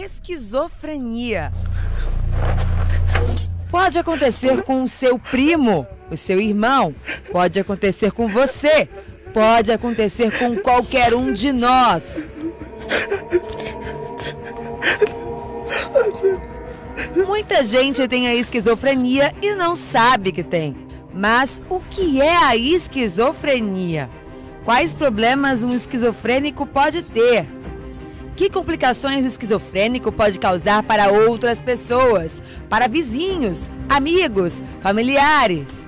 esquizofrenia. Pode acontecer com o seu primo, o seu irmão, pode acontecer com você, pode acontecer com qualquer um de nós. Muita gente tem a esquizofrenia e não sabe que tem. Mas o que é a esquizofrenia? Quais problemas um esquizofrênico pode ter? Que complicações o esquizofrênico pode causar para outras pessoas, para vizinhos, amigos, familiares?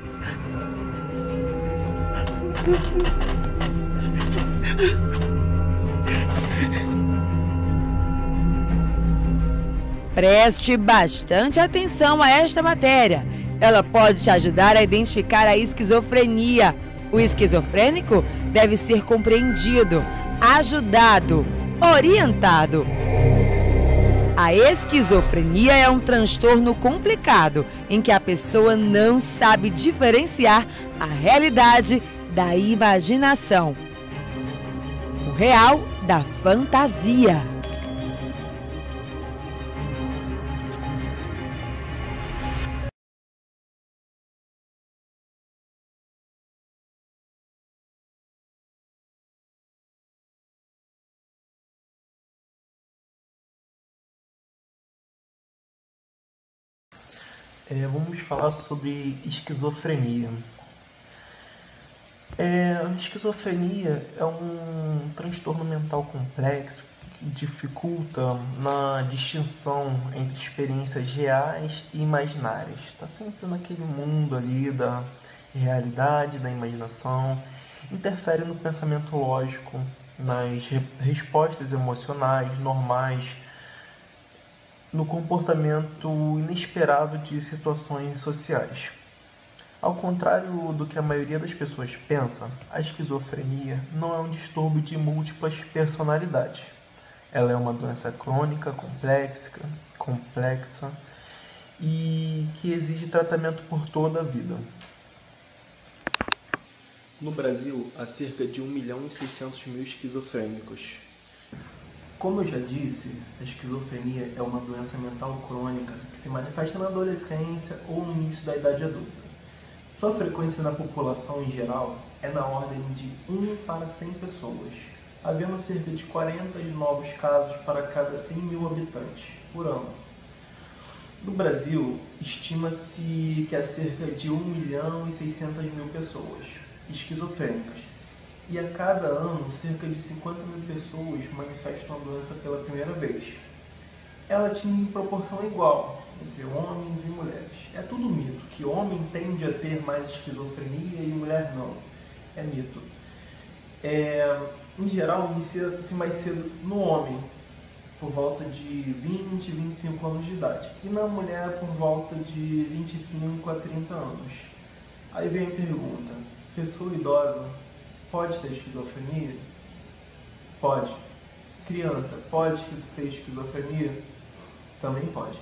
Preste bastante atenção a esta matéria. Ela pode te ajudar a identificar a esquizofrenia. O esquizofrênico deve ser compreendido, ajudado, orientado. A esquizofrenia é um transtorno complicado em que a pessoa não sabe diferenciar a realidade da imaginação, o real da fantasia. Vamos falar sobre esquizofrenia. Esquizofrenia é um transtorno mental complexo que dificulta na distinção entre experiências reais e imaginárias. Está sempre naquele mundo ali da realidade, da imaginação, interfere no pensamento lógico, nas respostas emocionais normais, no comportamento inesperado de situações sociais. Ao contrário do que a maioria das pessoas pensa, a esquizofrenia não é um distúrbio de múltiplas personalidades. Ela é uma doença crônica, complexa e que exige tratamento por toda a vida. No Brasil, há cerca de 1.600.000 esquizofrênicos. Como eu já disse, a esquizofrenia é uma doença mental crônica que se manifesta na adolescência ou no início da idade adulta. Sua frequência na população em geral é na ordem de 1 para 100 pessoas, havendo cerca de 40 novos casos para cada 100.000 habitantes por ano. No Brasil, estima-se que há cerca de 1.600.000 pessoas esquizofrênicas, e a cada ano, cerca de 50.000 pessoas manifestam a doença pela primeira vez. Ela tinha em proporção igual entre homens e mulheres. É tudo mito, que homem tende a ter mais esquizofrenia e mulher não. É mito. Em geral, inicia-se mais cedo no homem, por volta de 20, 25 anos de idade, e na mulher por volta de 25 a 30 anos. Aí vem a pergunta: pessoa idosa pode ter esquizofrenia? Pode. Criança pode ter esquizofrenia? Também pode.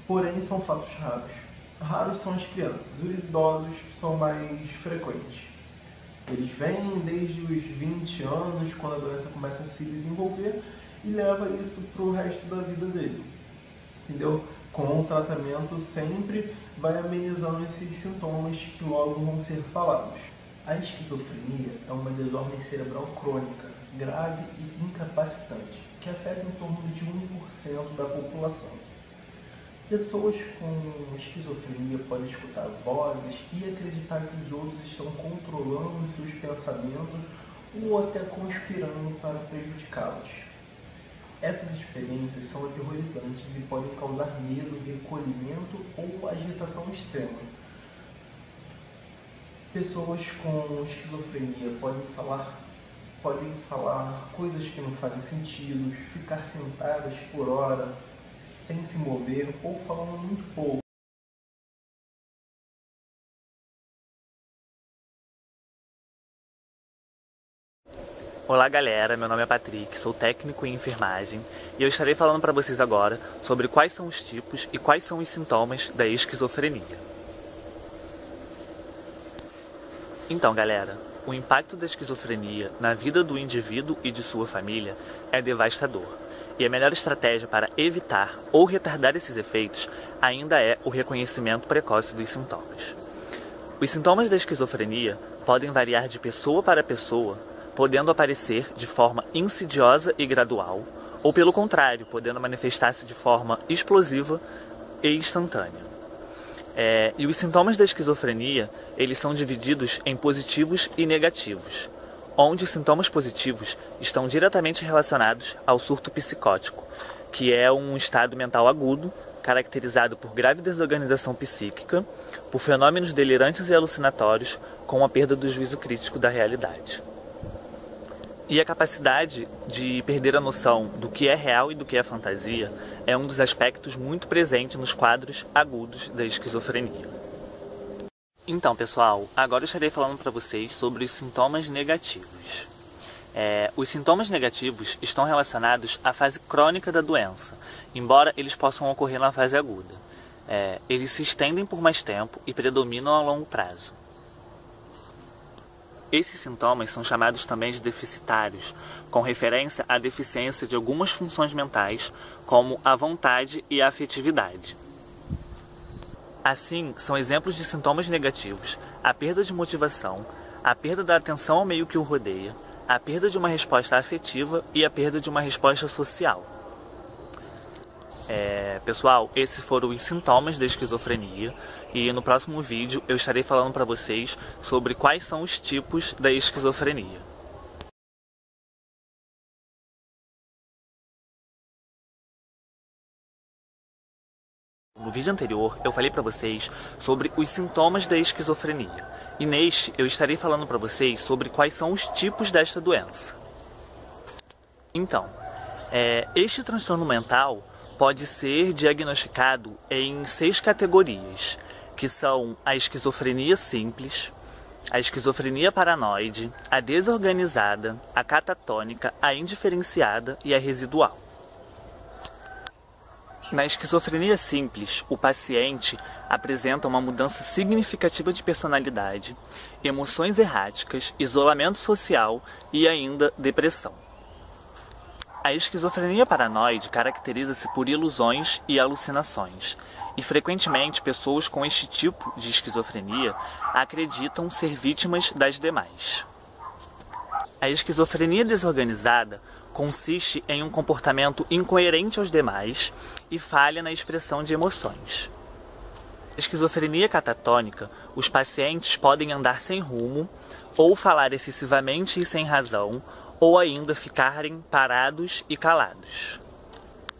Porém, são fatos raros. Raros são as crianças. Os idosos são mais frequentes. Eles vêm desde os 20 anos, quando a doença começa a se desenvolver, e leva isso para o resto da vida dele. Entendeu? Com o tratamento sempre vai amenizando esses sintomas que logo vão ser falados. A esquizofrenia é uma desordem cerebral crônica, grave e incapacitante, que afeta em torno de 1% da população. Pessoas com esquizofrenia podem escutar vozes e acreditar que os outros estão controlando os seus pensamentos ou até conspirando para prejudicá-los. Essas experiências são aterrorizantes e podem causar medo, recolhimento ou agitação extrema. Pessoas com esquizofrenia podem falar coisas que não fazem sentido, ficar sentadas por hora, sem se mover ou falando muito pouco. Olá galera, meu nome é Patrick, sou técnico em enfermagem e eu estarei falando para vocês agora sobre quais são os tipos e quais são os sintomas da esquizofrenia. Então galera, o impacto da esquizofrenia na vida do indivíduo e de sua família é devastador. E a melhor estratégia para evitar ou retardar esses efeitos ainda é o reconhecimento precoce dos sintomas. Os sintomas da esquizofrenia podem variar de pessoa para pessoa, podendo aparecer de forma insidiosa e gradual, ou pelo contrário, podendo manifestar-se de forma explosiva e instantânea. E os sintomas da esquizofrenia, eles são divididos em positivos e negativos, onde os sintomas positivos estão diretamente relacionados ao surto psicótico, que é um estado mental agudo, caracterizado por grave desorganização psíquica, por fenômenos delirantes e alucinatórios, com a perda do juízo crítico da realidade. E a capacidade de perder a noção do que é real e do que é fantasia é um dos aspectos muito presentes nos quadros agudos da esquizofrenia. Então, pessoal, agora eu estarei falando para vocês sobre os sintomas negativos. Os sintomas negativos estão relacionados à fase crônica da doença, embora eles possam ocorrer na fase aguda. Eles se estendem por mais tempo e predominam a longo prazo. Esses sintomas são chamados também de deficitários, com referência à deficiência de algumas funções mentais, como a vontade e a afetividade. Assim, são exemplos de sintomas negativos a perda de motivação, a perda da atenção ao meio que o rodeia, a perda de uma resposta afetiva e a perda de uma resposta social. Pessoal, esses foram os sintomas da esquizofrenia e no próximo vídeo eu estarei falando para vocês sobre quais são os tipos da esquizofrenia. No vídeo anterior eu falei para vocês sobre os sintomas da esquizofrenia e neste eu estarei falando para vocês sobre quais são os tipos desta doença. Então, este transtorno mental pode ser diagnosticado em 6 categorias, que são a esquizofrenia simples, a esquizofrenia paranoide, a desorganizada, a catatônica, a indiferenciada e a residual. Na esquizofrenia simples, o paciente apresenta uma mudança significativa de personalidade, emoções erráticas, isolamento social e ainda depressão. A esquizofrenia paranoide caracteriza-se por ilusões e alucinações, e frequentemente pessoas com este tipo de esquizofrenia acreditam ser vítimas das demais. A esquizofrenia desorganizada consiste em um comportamento incoerente aos demais e falha na expressão de emoções. Na esquizofrenia catatônica, os pacientes podem andar sem rumo, ou falar excessivamente e sem razão, ou ainda ficarem parados e calados.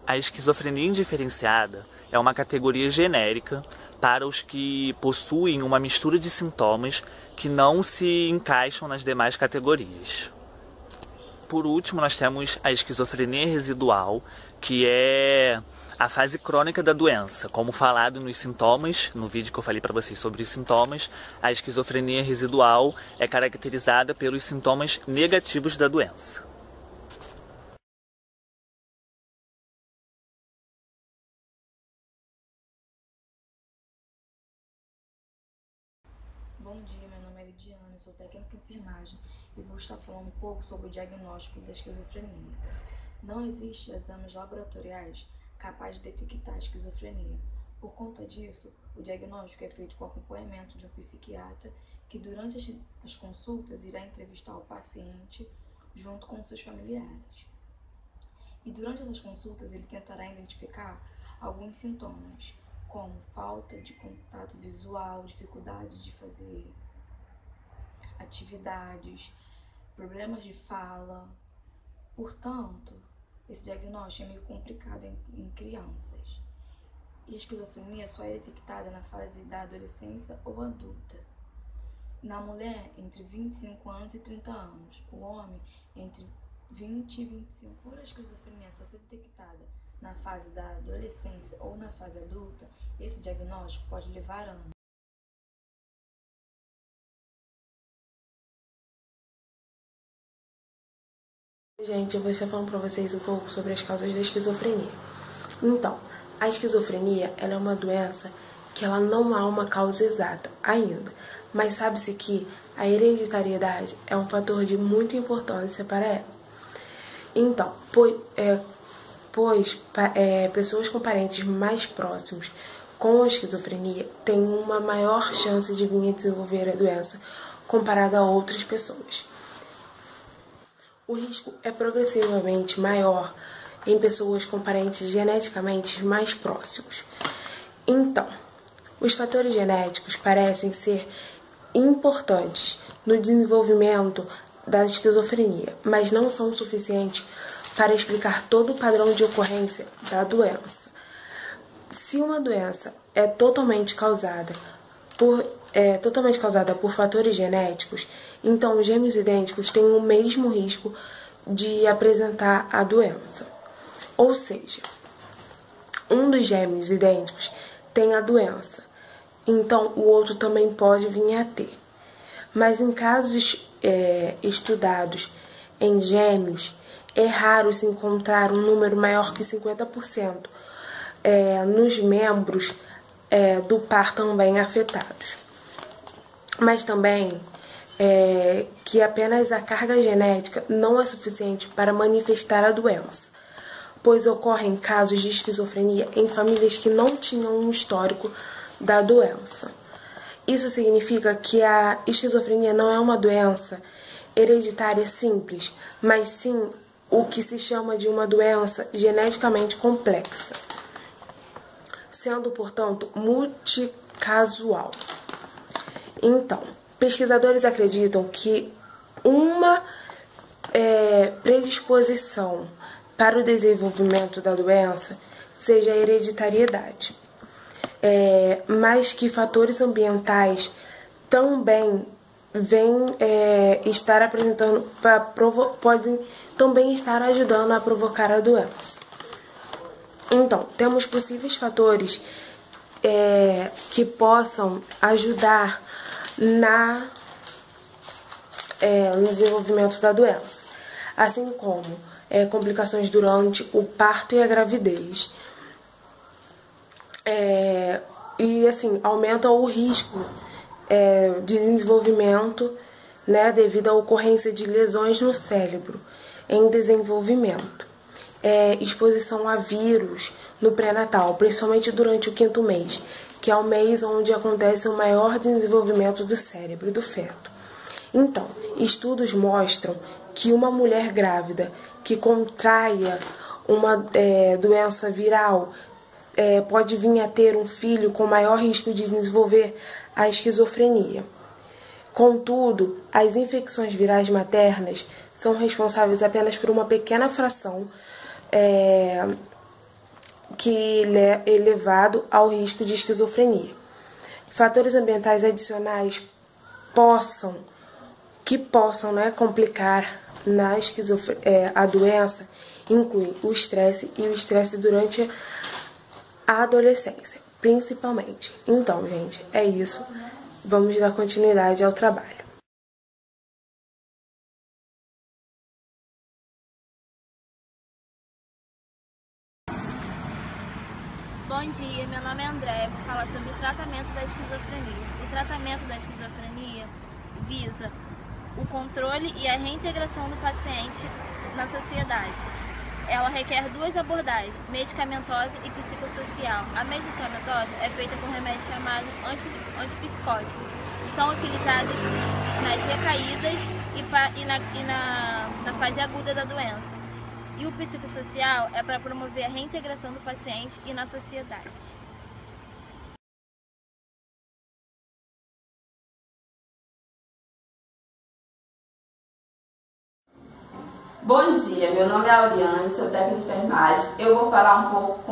A esquizofrenia indiferenciada é uma categoria genérica para os que possuem uma mistura de sintomas que não se encaixam nas demais categorias. Por último, nós temos a esquizofrenia residual, que é a fase crônica da doença. Como falado nos sintomas, no vídeo que eu falei para vocês sobre os sintomas, a esquizofrenia residual é caracterizada pelos sintomas negativos da doença. Bom dia, meu nome é Lidiana, eu sou técnica em enfermagem e vou estar falando um pouco sobre o diagnóstico da esquizofrenia. Não existem exames laboratoriais capazes de detectar a esquizofrenia. Por conta disso, o diagnóstico é feito com acompanhamento de um psiquiatra que durante as consultas irá entrevistar o paciente junto com seus familiares. E durante essas consultas ele tentará identificar alguns sintomas, como falta de contato visual, dificuldade de fazer atividades, problemas de fala. Portanto, esse diagnóstico é meio complicado em crianças. E a esquizofrenia só é detectada na fase da adolescência ou adulta. Na mulher, entre 25 anos e 30 anos. O homem, entre 20 e 25. Por a esquizofrenia só ser detectada na fase da adolescência ou na fase adulta, esse diagnóstico pode levar anos. Gente, eu vou estar falando para vocês um pouco sobre as causas da esquizofrenia. Então, a esquizofrenia ela é uma doença que ela não há uma causa exata ainda, mas sabe-se que a hereditariedade é um fator de muita importância para ela. Então, pois pessoas com parentes mais próximos com a esquizofrenia têm uma maior chance de vir a desenvolver a doença comparada a outras pessoas. O risco é progressivamente maior em pessoas com parentes geneticamente mais próximos. Então, os fatores genéticos parecem ser importantes no desenvolvimento da esquizofrenia, mas não são suficientes para explicar todo o padrão de ocorrência da doença. Se uma doença é totalmente causada por fatores genéticos, então os gêmeos idênticos têm o mesmo risco de apresentar a doença. Ou seja, um dos gêmeos idênticos tem a doença, então o outro também pode vir a ter. Mas em casos estudados em gêmeos, é raro se encontrar um número maior que 50% nos membros do par também afetados. Mas também que apenas a carga genética não é suficiente para manifestar a doença, pois ocorrem casos de esquizofrenia em famílias que não tinham um histórico da doença. Isso significa que a esquizofrenia não é uma doença hereditária simples, mas sim o que se chama de uma doença geneticamente complexa, sendo, portanto, multicasual. Então, pesquisadores acreditam que uma predisposição para o desenvolvimento da doença seja a hereditariedade, mas que fatores ambientais também podem também estar ajudando a provocar a doença. Então, temos possíveis fatores que possam ajudar no desenvolvimento da doença, assim como complicações durante o parto e a gravidez. E assim, aumenta o risco de desenvolvimento, devido à ocorrência de lesões no cérebro em desenvolvimento. Exposição a vírus no pré-natal, principalmente durante o 5º mês, que é o mês onde acontece o maior desenvolvimento do cérebro do feto. Então, estudos mostram que uma mulher grávida que contraia uma doença viral pode vir a ter um filho com maior risco de desenvolver a esquizofrenia. Contudo, as infecções virais maternas são responsáveis apenas por uma pequena fração que é elevado ao risco de esquizofrenia. Fatores ambientais adicionais que possam complicar a doença incluem o estresse e o estresse durante a adolescência, principalmente. Então, gente, é isso. Vamos dar continuidade ao trabalho. Bom dia, meu nome é André, vou falar sobre o tratamento da esquizofrenia. O tratamento da esquizofrenia visa o controle e a reintegração do paciente na sociedade. Ela requer duas abordagens, medicamentosa e psicossocial. A medicamentosa é feita com remédios chamados antipsicóticos. São utilizados nas recaídas e na fase aguda da doença. E o psicossocial é para promover a reintegração do paciente e na sociedade. Bom dia, meu nome é Auriane, sou técnica de enfermagem. Eu vou falar um pouco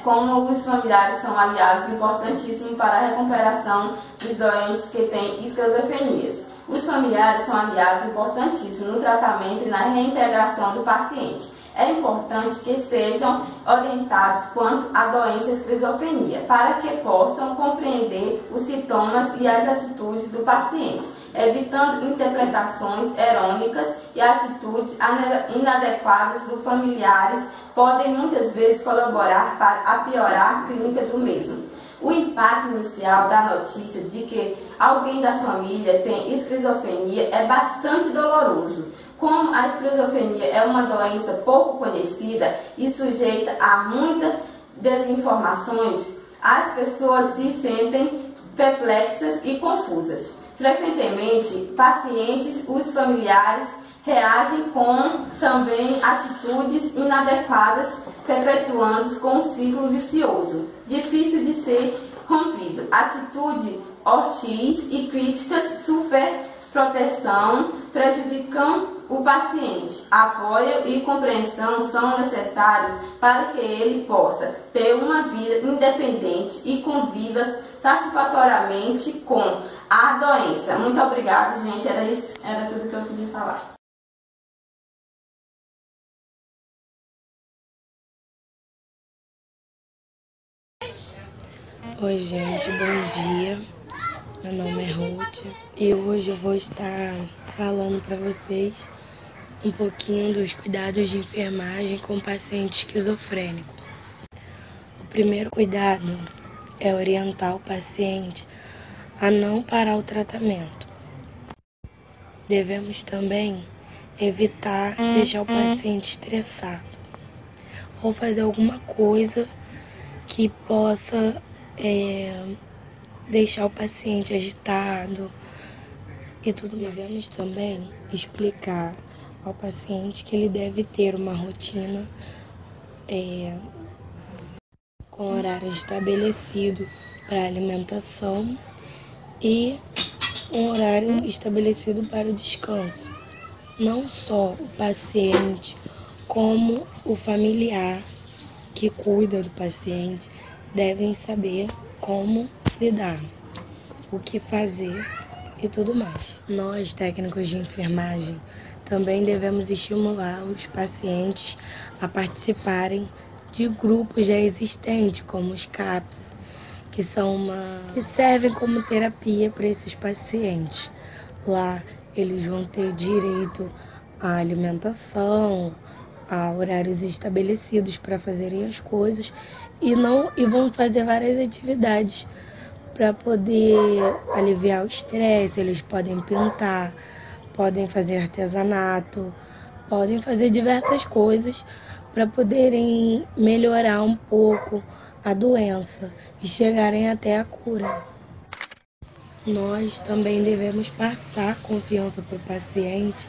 como os familiares são aliados importantíssimos para a recuperação dos doentes que têm esquizofrenias. Os familiares são aliados importantíssimos no tratamento e na reintegração do paciente. É importante que sejam orientados quanto à doença esquizofrenia, para que possam compreender os sintomas e as atitudes do paciente, evitando interpretações errôneas e atitudes inadequadas dos familiares podem muitas vezes colaborar para piorar a clínica do mesmo. O impacto inicial da notícia de que alguém da família tem esquizofrenia é bastante doloroso, Como a esquizofrenia é uma doença pouco conhecida e sujeita a muitas desinformações, as pessoas se sentem perplexas e confusas. Frequentemente, pacientes, os familiares reagem com também atitudes inadequadas, perpetuando com um ciclo vicioso, difícil de ser rompido. Atitude hostis e críticas, superproteção prejudicam o paciente. Apoio e compreensão são necessários para que ele possa ter uma vida independente e conviva satisfatoriamente com a doença. Muito obrigada, gente. Era isso, era tudo que eu queria falar. Oi, gente, bom dia. Meu nome é Ruth e hoje eu vou estar falando para vocês um pouquinho dos cuidados de enfermagem com o paciente esquizofrênico. O primeiro cuidado é orientar o paciente a não parar o tratamento. Devemos também evitar deixar o paciente estressado ou fazer alguma coisa que possa deixar o paciente agitado e tudo mais. Devemos também explicar ao paciente que ele deve ter uma rotina com horário estabelecido para alimentação e um horário estabelecido para o descanso. Não só o paciente, como o familiar que cuida do paciente devem saber como lidar, o que fazer e tudo mais. Nós, técnicos de enfermagem, também devemos estimular os pacientes a participarem de grupos já existentes, como os CAPS, que servem como terapia para esses pacientes. Lá eles vão ter direito à alimentação, a horários estabelecidos para fazerem as coisas e vão fazer várias atividades para poder aliviar o estresse. Eles podem pintar, podem fazer artesanato, podem fazer diversas coisas para poderem melhorar um pouco a doença e chegarem até a cura. Nós também devemos passar confiança para o paciente,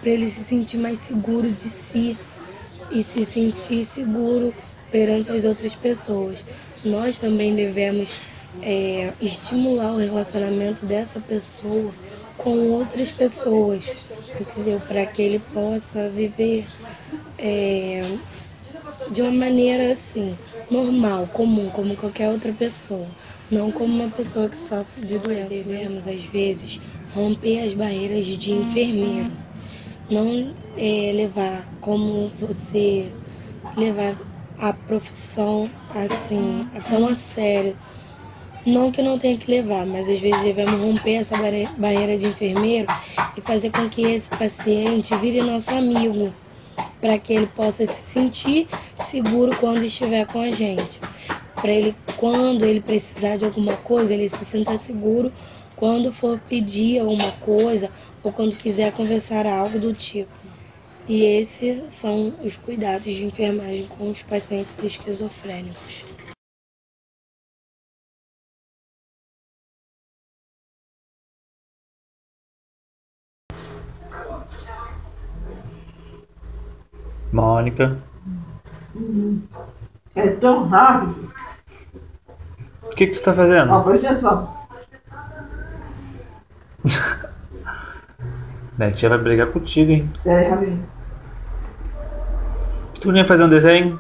para ele se sentir mais seguro de si e se sentir seguro perante as outras pessoas. Nós também devemos estimular o relacionamento dessa pessoa com outras pessoas, entendeu? Para que ele possa viver de uma maneira assim, normal, comum, como qualquer outra pessoa, não como uma pessoa que sofre de doença. Devemos, às vezes, romper as barreiras de enfermeiro. Não levar como você levar a profissão assim, tão a sério. Não que não tenha que levar, mas às vezes devemos romper essa barreira de enfermeiro e fazer com que esse paciente vire nosso amigo, para que ele possa se sentir seguro quando estiver com a gente. Para ele, quando ele precisar de alguma coisa, ele se sinta seguro quando for pedir alguma coisa ou quando quiser conversar algo do tipo. E esses são os cuidados de enfermagem com os pacientes esquizofrênicos. Mônica. É tão rápido. O que você está fazendo? Ó, presta atenção. Minha tia vai brigar contigo, hein? Peraí, rapidinho. Tu não ia fazer um desenho?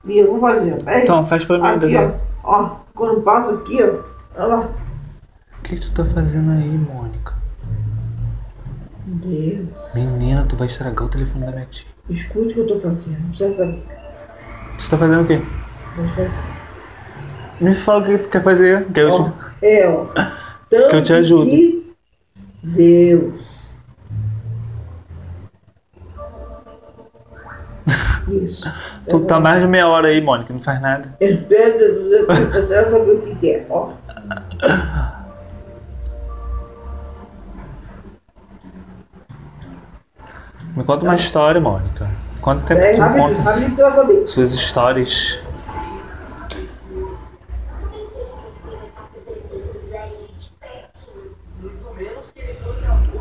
E eu vou fazer. Peraí. Então, faz pra mim aqui, o desenho. Ó, quando passa aqui, ó. Olha lá. O que tu tá fazendo aí, Mônica? Deus. Menina, tu vai estragar o telefone da minha tia. Escute o que eu tô fazendo. Não precisa saber. Tu tá fazendo o quê? Me fala o que tu quer fazer. Que eu te... ó. Tanto que eu te ajudo. Que Deus. Isso. Tu tá mais de meia hora aí, Mônica, não faz nada. Espero Jesus, você vai saber o que é, ó. Me conta uma história, Mônica. Quanto tempo tu Rapidinho, conta você vai saber. suas histórias?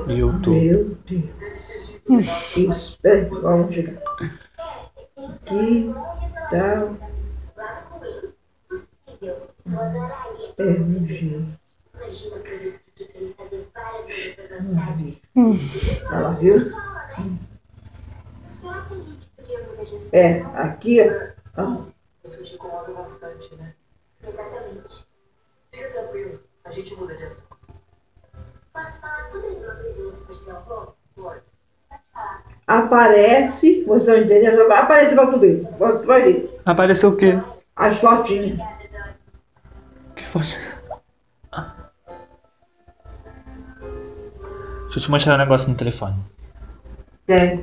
YouTube. Meu Deus. Isso, vamos chegar. Que tal? Ela viu? Aqui, ó. Isso te incomoda bastante, né? Exatamente. Fica tranquilo, a gente muda de assunto. Posso falar sobre uma coisinha superficial? Pode. Aparece, você não entende? Aparece pra tu ver. Tu vai ver. Apareceu o quê? As fotinhas. Que foto? Deixa eu te mostrar um negócio no telefone. É.